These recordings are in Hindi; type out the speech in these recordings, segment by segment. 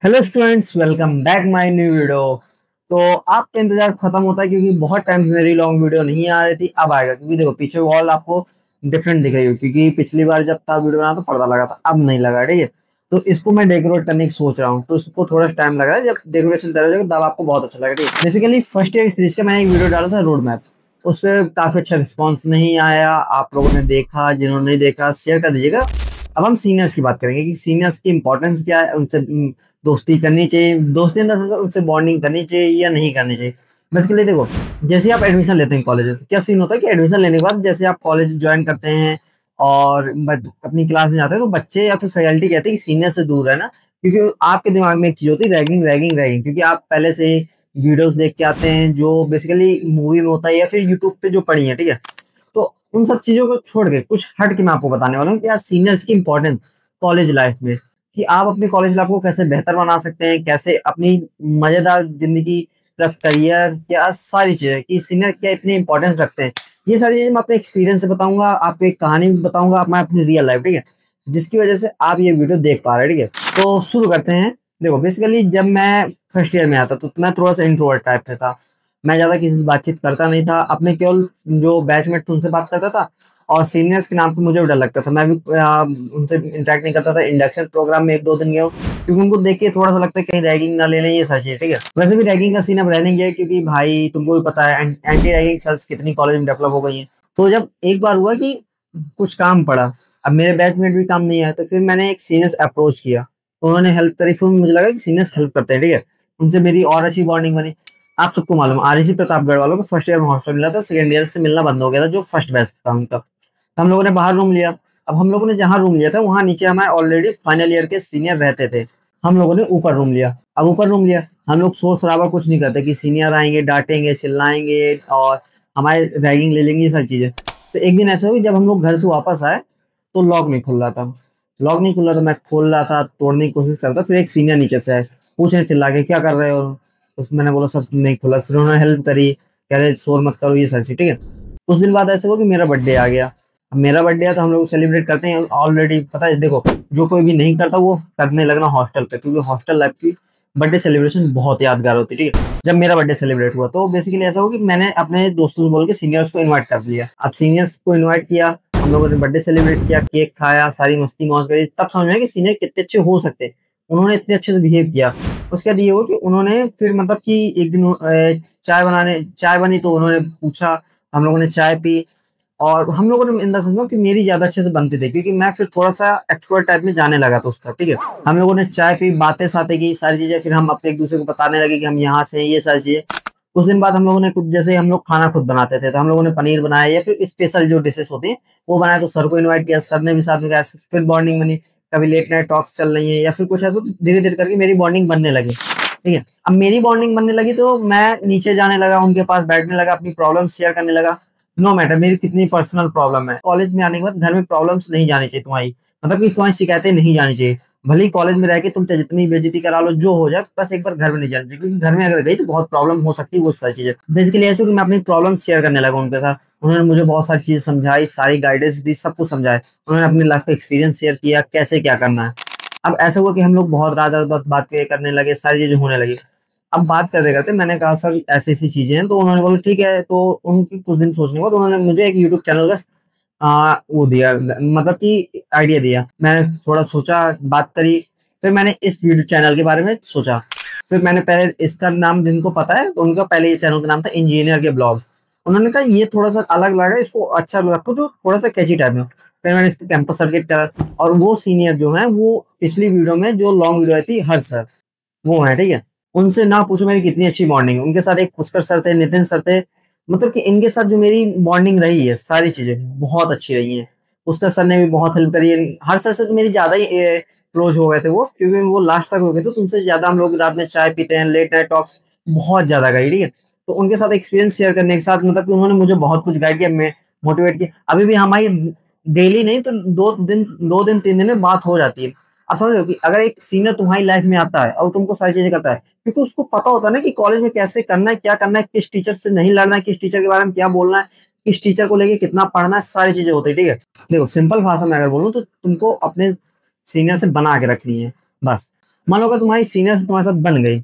Hello students, welcome back my new video. तो आपका इंतजार खत्म होता है क्योंकि बहुत टाइम से मेरी लॉन्ग वीडियो नहीं आ रही थी। अब आएगा क्योंकि देखो पीछे वॉल आपको डिफरेंट दिख रही हो क्योंकि पिछली बार जब था वीडियो बना तो पर्दा लगा था, अब नहीं लगा। ठीक है, तो इसको मैं डेकोरेट करने की सोच रहा हूँ, तो इसको थोड़ा टाइम लग रहा है। जब डेकोरेशन तैयार हो जाएगा तब आपको बहुत अच्छा लगेगा। ठीक है, बेसिकली फर्स्ट ईयर सीरीज का मैंने एक वीडियो डाला था रोड मैप। उस पर काफी अच्छा रिस्पॉन्स नहीं आया, आप लोगों ने देखा, जिन्होंने नहीं देखा शेयर कर दीजिएगा। अब हम सीनियर्स की बात करेंगे कि सीनियर्स की इंपॉर्टेंस क्या है, उनसे दोस्ती करनी चाहिए, दोस्ती इन द सेंस उनसे बॉन्डिंग करनी चाहिए या नहीं करनी चाहिए। बेसिकली देखो, जैसे आप एडमिशन लेते हैं कॉलेज में तो क्या सीन होता है कि एडमिशन लेने के बाद जैसे आप कॉलेज ज्वाइन करते हैं और अपनी क्लास में जाते हैं तो बच्चे या फिर फैकल्टी कहते हैं कि सीनियर से दूर रहना, क्योंकि आपके दिमाग में एक चीज होती है रैगिंग रैगिंग रैगिंग, क्योंकि आप पहले से वीडियोस देख के आते हैं जो बेसिकली मूवी में होता है या फिर यूट्यूब पे जो पढ़ी है। ठीक है, तो उन सब चीजों को छोड़ के कुछ हट के मैं आपको बताने वाला हूँ कि यार सीनियर्स की इंपॉर्टेंस कॉलेज लाइफ में, कि आप अपनी कॉलेज लाइफ को कैसे बेहतर बना सकते हैं, कैसे अपनी मजेदार जिंदगी प्लस करियर, क्या सारी चीजें कि सीनियर क्या इतनी इंपॉर्टेंस रखते हैं। ये सारी चीजें मैं अपने एक्सपीरियंस से बताऊंगा, आपको एक कहानी भी बताऊंगा, मैं अपनी रियल लाइफ। ठीक है, जिसकी वजह से आप ये वीडियो देख पा रहे हैं। ठीक है, तो शुरू करते हैं। देखो बेसिकली जब मैं फर्स्ट ईयर में आता तो मैं थोड़ा सा इंट्रोवर्ट टाइप में था। मैं ज्यादा किसी से बातचीत करता नहीं था, अपने केवल जो बैचमेट थे उनसे बात करता था, और सीनियर्स के नाम पे मुझे भी डर लगता था। मैं भी उनसे इंटरेक्ट नहीं करता था। इंडक्शन प्रोग्राम में एक दो दिन गया हूँ क्योंकि उनको देख के थोड़ा सा लगता है कहीं रैगिंग ना ले लें, ये सच है। ठीक है, वैसे भी रैगिंग का सीन अब रहने गया है, क्योंकि भाई तुमको भी पता है एंटी रैगिंग सेल्स कितनी कॉलेज में डेवलप हो गई है। तो जब एक बार हुआ कि कुछ काम पड़ा, अब मेरे बैचमेट भी काम नहीं आया, तो फिर मैंने एक सीनियर्स अप्रोच किया, तो उन्होंने हेल्प करी। फिर मुझे लगा कि सीनियर्स हेल्प करते हैं। ठीक है, उनसे मेरी और अच्छी बॉन्डिंग बनी। आप सबको मालूम आरईसी प्रतापगढ़ वालों को फर्स्ट ईयर में हॉस्टल मिला था, सेकंड ईयर से मिलना बंद हो गया था जो फर्स्ट बैच था उनका। तो हम लोगों ने बाहर रूम लिया। अब हम लोगों ने जहाँ रूम लिया था वहां नीचे हमारे ऑलरेडी फाइनल ईयर के सीनियर रहते थे। हम लोगों ने ऊपर रूम लिया। अब ऊपर रूम लिया, हम लोग शोर शराबा कुछ नहीं करते कि सीनियर आएंगे डांटेंगे चिल्लाएंगे और हमारे रैगिंग ले लेंगे, ये सारी चीजें। तो एक दिन ऐसा हुआ कि जब हम लोग घर से वापस आए तो लॉक नहीं खुल रहा था। लॉक नहीं खुल रहा था, मैं खोल रहा था, तोड़ने की कोशिश करता, फिर एक सीनियर नीचे से आए, पूछे चिल्ला के क्या कर रहे हो। तो मैंने बोला सब नहीं खुला, फिर उन्होंने हेल्प करी, कह रहे शोर मत करो, ये सारी चीज। ठीक है, कुछ दिन बाद ऐसे हुआ कि मेरा बर्थडे आ गया। अब मेरा बर्थडे है तो हम लोग सेलिब्रेट करते हैं, ऑलरेडी पता है। देखो जो कोई भी नहीं करता वो करने लगना हॉस्टल पे, क्योंकि हॉस्टल लाइफ की बर्थडे सेलिब्रेशन बहुत यादगार होती है। ठीक है, जब मेरा बर्थडे सेलिब्रेट हुआ तो बेसिकली ऐसा हुआ कि मैंने अपने दोस्तों से बोल के सीनियर्स को इनवाइट कर लिया। अब सीनियर्स को इनवाइट किया, हम लोगों ने बर्थडे सेलिब्रेट किया, केक खाया, सारी मस्ती मौज करी, तब समझ में आया कि सीनियर कितने अच्छे हो सकते हैं। उन्होंने इतने अच्छे से बिहेव किया। उसके बाद ये हुआ कि उन्होंने फिर मतलब कि एक दिन चाय बनी तो उन्होंने पूछा, हम लोगों ने चाय पी, और हम लोगों ने इन द सेंस कि मेरी ज्यादा अच्छे से बनती थी क्योंकि मैं फिर थोड़ा सा एक्सपर्ट टाइप में जाने लगा था उसका। ठीक है, हम लोगों ने चाय पी, बातें सातें की, सारी चीजें, फिर हम अपने एक दूसरे को बताने लगे कि हम यहाँ से हैं, ये सारी चीजें। कुछ दिन बाद हम लोगों ने कुछ, जैसे हम लोग खाना खुद बनाते थे, तो हम लोगों ने पनीर बनाया या फिर स्पेशल जो डिशेस होती हैं वो बनाया, तो सर को इन्वाइट किया, सर ने भी साथ में गया, फिर बॉन्डिंग बनी। कभी लेट नाइट टॉक्स चल रही है या फिर कुछ ऐसा, धीरे धीरे करके मेरी बॉन्डिंग बनने लगी। ठीक है, अब मेरी बॉन्डिंग बनने लगी तो मैं नीचे जाने लगा, उनके पास बैठने लगा, अपनी प्रॉब्लम शेयर करने लगा। नो मैटर मेरी कितनी पर्सनल प्रॉब्लम है, कॉलेज में आने के बाद घर में प्रॉब्लम्स नहीं जानी चाहिए तुम्हारी, मतलब कि तुम्हारी शिकायतें नहीं जानी चाहिए। भले ही कॉलेज में रह के तुम चाहे जितनी बेइज्जती करा लो, जो हो जाए, बस एक बार घर में नहीं जानी चाहिए, क्योंकि घर में अगर गई तो बहुत प्रॉब्लम हो सकती है। वो सारी चीजें बेसिकली ऐसे कि मैं अपनी प्रॉब्लम शेयर करने लगा उनके साथ। उन्होंने मुझे बहुत सारी चीजें समझाई, सारी गाइडेंस दी, सब कुछ समझाया। उन्होंने अपनी लाइफ का एक्सपीरियंस शेयर किया, कैसे क्या करना है। अब ऐसा हुआ कि हम लोग बहुत रात रात बात करने लगे, सारी चीजें होने लगी। अब बात करते करते मैंने कहा सर ऐसी ऐसी चीजें हैं, तो उन्होंने बोला ठीक है। तो उनकी कुछ दिन सोचने के बाद उन्होंने मुझे एक यूट्यूब चैनल का वो दिया, मतलब कि आइडिया दिया। मैंने थोड़ा सोचा, बात करी, फिर मैंने इस यूट्यूब चैनल के बारे में सोचा। फिर मैंने पहले इसका नाम, जिनको पता है तो उनका पहले ये चैनल का नाम था इंजीनियर के ब्लॉग। उन्होंने कहा ये थोड़ा सा अलग लगा, इसको अच्छा रखो जो थोड़ा सा कैची टाइप में हो। फिर मैंने इसको कैंपस सर्किट करा, और वो सीनियर जो है वो पिछली वीडियो में जो लॉन्ग वीडियो आई थी हर सर, वो है। ठीक है, उनसे ना पूछो मेरी कितनी अच्छी बॉन्डिंग है उनके साथ। एक पुष्कर सर थे, नितिन सर थे, मतलब कि इनके साथ जो मेरी बॉन्डिंग रही है, सारी चीजें बहुत अच्छी रही हैं। पुष्कर सर ने भी बहुत हेल्प करी है। हर सर से तो मेरी ज्यादा ही क्लोज हो गए थे वो, क्योंकि वो लास्ट तक हो गए थे, तो उनसे ज्यादा हम लोग रात में चाय पीते हैं, लेट नाइट टॉक्स बहुत ज्यादा करी। ठीक है, तो उनके साथ एक्सपीरियंस शेयर करने के साथ, मतलब कि उन्होंने मुझे बहुत कुछ गाइड किया, मोटिवेट किया। अभी भी हमारी डेली नहीं तो 2 दिन 3 दिन में बात हो जाती है। आप समझ रहे हो कि अगर एक सीनियर तुम्हारी लाइफ में आता है और तुमको सारी चीजें करता है, क्योंकि उसको पता होता है ना कि कॉलेज में कैसे करना है, क्या करना है, किस टीचर से नहीं लड़ना है, किस टीचर के बारे में क्या बोलना है, किस टीचर को लेके कितना पढ़ना है, सारी चीजें होती है। ठीक है, देखो सिंपल भाषा में अगर बोलूँ तो तुमको अपने सीनियर से बना के रखनी है, बस। मान लो अगर तुम्हारी सीनियर से तुम्हारे साथ बन गई,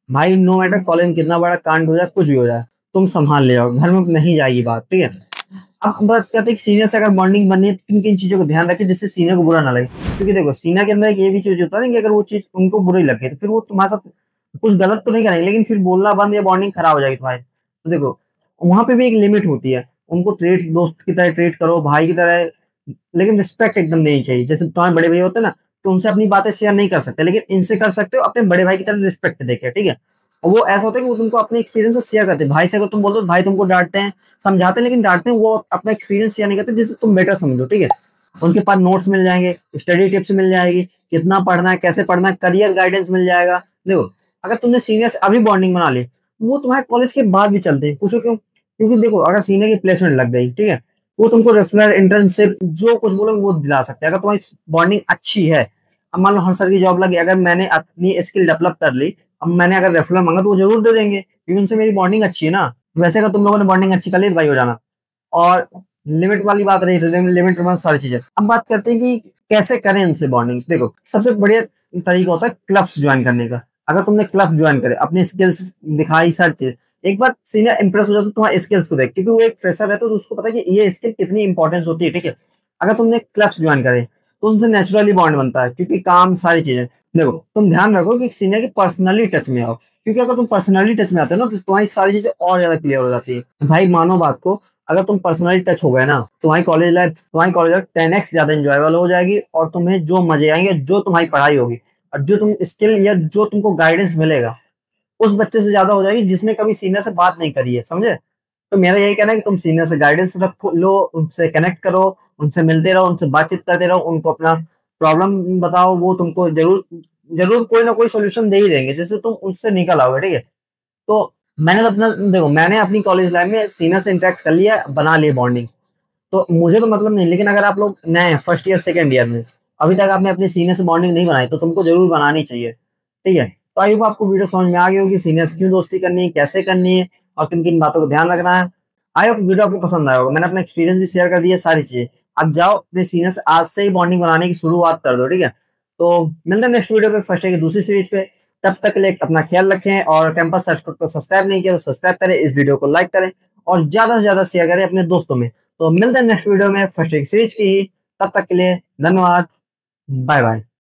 भाई नो मैटर कॉलेज में कितना बड़ा कांड हो जाए, कुछ भी हो जाए, तुम संभाल ले जाओ, घर में नहीं जाएगी बात, ठीक है। अब बात करते हैं कि सीनियर से अगर बॉन्डिंग बननी है तो किन किन चीजों को ध्यान रखें जिससे सीनियर को बुरा ना लगे। क्योंकि देखो सीनियर के अंदर एक ये भी चीज होता है ना कि अगर वो चीज उनको बुरी लगे तो फिर वो तुम्हारे साथ कुछ गलत तो नहीं करेंगे, लेकिन फिर बोलना बंद या बॉन्डिंग खराब हो जाएगी तुम्हारी। तो देखो वहां पे भी एक लिमिट होती है, उनको ट्रीट दोस्त की तरह ट्रीट करो, भाई की तरह, लेकिन रिस्पेक्ट एकदम देनी चाहिए। जैसे तुम्हारे बड़े भाई होते हैं ना, तो उनसे अपनी बातें शेयर नहीं कर सकते, लेकिन इनसे कर सकते हो, अपने बड़े भाई की तरह रिस्पेक्ट देके, ठीक है। और वो ऐसा होता है कि वो तुमको अपने एक्सपीरियंस शेयर करते हैं। भाई से अगर तुम बोलते हो भाई तुमको डांटते हैं, समझाते हैं, लेकिन डांटते हैं, वो अपना एक्सपीरियंस शेयर नहीं करते जिससे तुम बेटर समझो, ठीक है। उनके पास नोट्स मिल जाएंगे, स्टडी टिप्स मिल जाएगी, कितना पढ़ना है, कैसे पढ़ना है, करियर गाइडेंस मिल जाएगा। देखो अगर तुमने सीनियर से अभी बॉन्डिंग बना ली, वो तुम्हारे कॉलेज के बाद भी चलते हैं। पूछो क्यों? क्योंकि देखो अगर सीनियर की प्लेसमेंट लग गई, ठीक है, वो तुमको रेफरल, इंटर्नशिप, जो कुछ बोलोगे वो दिला सकते हैं अगर तुम्हारी बॉन्डिंग अच्छी है। अब मान लो हर सर की जॉब लगी, अगर मैंने अपनी स्किल डेवलप कर ली, अब मैंने अगर रेफरल मांगा तो वो जरूर दे देंगे, क्योंकि उनसे मेरी बॉन्डिंग अच्छी है ना। वैसे अगर तुम लोगों ने बॉन्डिंग अच्छी कर ली तो भाई हो जाना। और लिमिट वाली बात रही, लिमिट में सारी चीजें। अब बात करते हैं कि कैसे करें इनसे बॉन्डिंग। देखो सबसे बढ़िया तरीका होता है क्लब्स ज्वाइन करने का। अगर तुमने क्लब ज्वाइन करे, अपनी स्किल्स दिखाई, सारी चीज, एक बार सीनियर इंप्रेस हो जाता है तुम्हारे स्किल्स को देख, क्योंकि वो एक फ्रेशर है तो उसको पता है कि ये स्किल कितनी इंपॉर्टेंस होती है, ठीक है। अगर तुमने क्लब्स ज्वाइन करे तो उनसे नेचुरली बॉन्ड बनता है, क्योंकि काम सारी चीजें। देखो तुम ध्यान रखो कि सीनियर की पर्सनली टच में आओ, क्योंकि अगर तुम पर्सनली टच में आते हो ना तो तुम्हारी सारी चीजें और ज्यादा क्लियर हो जाती है। भाई मानो बात को, अगर तुम पर्सनली टच हो गए ना, तुम्हारी कॉलेज लाइफ 10x ज्यादा इंजॉयबल हो जाएगी, और तुम्हें जो मजे आएंगे, जो तुम्हारी पढ़ाई होगी और जो तुम स्किल या जो तुमको गाइडेंस मिलेगा, उस बच्चे से ज्यादा हो जाएगी जिसने कभी सीनियर से बात नहीं करी है, समझे। तो मेरा यही कहना है कि तुम सीनियर से गाइडेंस रखो, लो, उनसे कनेक्ट करो, उनसे मिलते रहो, उनसे बातचीत करते रहो, उनको अपना प्रॉब्लम बताओ, वो तुमको जरूर जरूर कोई ना कोई सोल्यूशन दे ही देंगे जिससे तुम उससे निकल आओगे, ठीक है। तो मैंने तो अपना देखो, मैंने अपनी कॉलेज लाइफ में सीनियर से इंटरेक्ट कर लिया, बना लिया बॉन्डिंग, तो मुझे तो मतलब नहीं। लेकिन अगर आप लोग नए हैं, फर्स्ट ईयर सेकंड ईयर में, अभी तक आपने अपने सीनियर से बॉन्डिंग नहीं बनाई, तो तुमको जरूर बनानी चाहिए, ठीक है। तो आई होप आपको वीडियो समझ में आ गई होगी, सीनियर से क्यों दोस्ती करनी है, कैसे करनी है, और किन किन बातों को ध्यान रखना है। आई होप वीडियो आपको पसंद आया होगा। मैंने अपना एक्सपीरियंस भी शेयर कर दिया, सारी चीजें। अब जाओ अपने सीनियर से आज से ही बॉन्डिंग बनाने की शुरुआत कर दो, ठीक है। तो मिलते हैं नेक्स्ट वीडियो पे, फर्स्ट ईयर की दूसरी सीरीज पे। तब तक के लिए अपना ख्याल रखें, और कैंपस सर्च को सब्सक्राइब नहीं किया तो सब्सक्राइब करें, इस वीडियो को लाइक करें, और ज्यादा से ज्यादा शेयर करें अपने दोस्तों में। तो मिलते हैं नेक्स्ट वीडियो में फर्स्ट एक सीरीज की ही। तब तक के लिए धन्यवाद, बाय बाय।